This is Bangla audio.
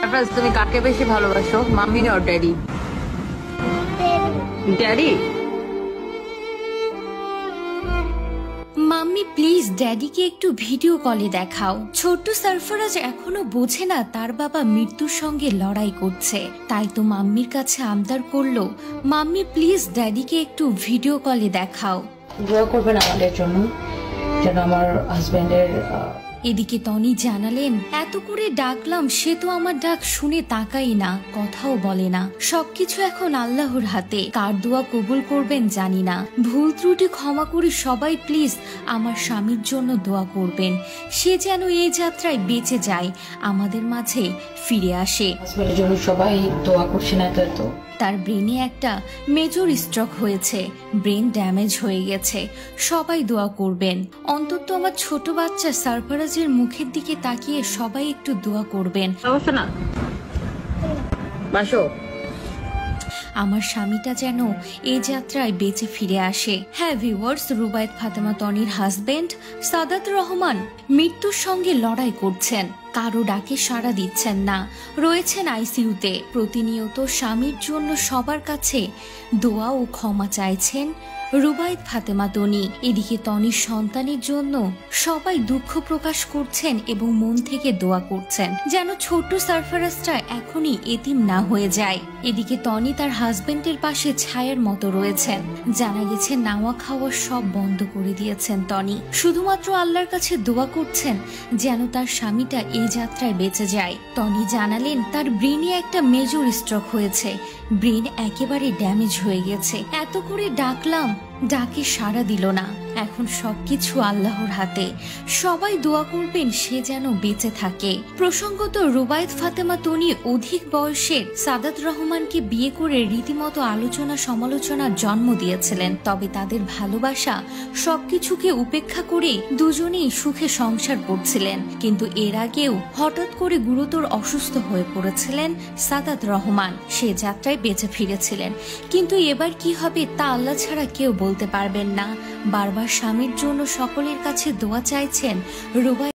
সারফরাজ, তুমি কাকে বেশি ভালোবাসো, মাম্মি না ড্যাডি? ড্যাডি। মাম্মি প্লিজ ড্যাডিকে একটু ভিডিও কলে দেখাও। ছোট্ট সারফরাজ এখনো বোঝে না তার বাবা মৃত্যুর সঙ্গে লড়াই করছে, তাই তো মাম্মির কাছে আবদার করলো, মাম্মি প্লিজ ড্যাডিকে একটু ভিডিও কলে দেখাও। দোয়া করবেন আমাদের জন্য যেন আমার হাজবেন্ডের। এদিকে টনি জানালেন, এত করে ডাকলাম সে তো আমার ডাক শুনে তাকাই না, কথাও বলে না। সবকিছু এখন আল্লাহর হাতে, কার দোয়া কবুল করবেন জানি না। ভুল ত্রুটি ক্ষমা করে সবাই প্লিজ আমার স্বামীর জন্য দোয়া করবেন, সে যেন এই যাত্রায় বেঁচে যায়, আমাদের মাঝে ফিরে আসে। হাজবেন্ডের জন্য সবাই দোয়া করছে না তো? তার ব্রেনে একটা মেজর স্ট্রোক হয়েছে, ব্রেন ড্যামেজ হয়ে গেছে, সবাই দোয়া করবেন। অন্তত আমার ছোট বাচ্চা সারফরাজের মুখের দিকে তাকিয়ে সবাই একটু দোয়া করবেন। না বাসো, আমার স্বামীটা যেন এই যাত্রায় বেঁচে ফিরে আসে। হ্যাঁ ভিউয়ার্স, রুবায়েত ফাতেমা তনির হাজবেন্ড সাদাত রহমান মৃত্যুর সঙ্গে লড়াই করছেন, কারো ডাকে সাড়া দিচ্ছেন না, রয়েছেন আইসিইউতে। প্রতিনিয়ত স্বামীর জন্য সবার কাছে দোয়া ও ক্ষমা চাইছেন রুবায়েত ফাতেমা তনি। এদিকে তনির সন্তানের জন্য সবাই দুঃখ প্রকাশ করছেন এবং মন থেকে দোয়া করছেন যেন ছোট্ট সারফরাজটা এখনই এতিম না হয়ে যায়। এদিকে তনি তার হাজবেন্ডের পাশে ছায়ার মতো রয়েছেন। জানা গেছে নাওয়া খাওয়া সব বন্ধ করে দিয়েছেন তনি, শুধুমাত্র আল্লাহর কাছে দোয়া করছেন যেন তার স্বামীটা এই যাত্রায় বেঁচে যায়। তনি জানালেন তার ব্রেনে একটা মেজর স্ট্রোক হয়েছে, ব্রেন একেবারে ড্যামেজ হয়ে গেছে। এত করে ডাকলাম, ডাকে সাড়া দিল না। এখন সবকিছু আল্লাহর হাতে, সবাই দোয়া করবেন সে যেন বেঁচে থাকে। প্রসঙ্গত রুবায়েত ফাতেমা তনি অধিক বয়সের সাদাত রহমানকে বিয়ে করে রীতিমতো আলোচনা সমালোচনার জন্ম দিয়েছিলেন, তবে তাদের ভালোবাসা সবকিছুকে উপেক্ষা করে দুজনেই সুখে সংসার করছিলেন। কিন্তু এর আগেও হঠাৎ করে গুরুতর অসুস্থ হয়ে পড়েছিলেন সাদাত রহমান, সে যাত্রায় বেঁচে ফিরেছিলেন। কিন্তু এবার কি হবে তা আল্লাহ ছাড়া কেউ বলতে পারবেন না। বারবার স্বামীর জন্য সকলের কাছে দোয়া চাইছেন রুবায়েত।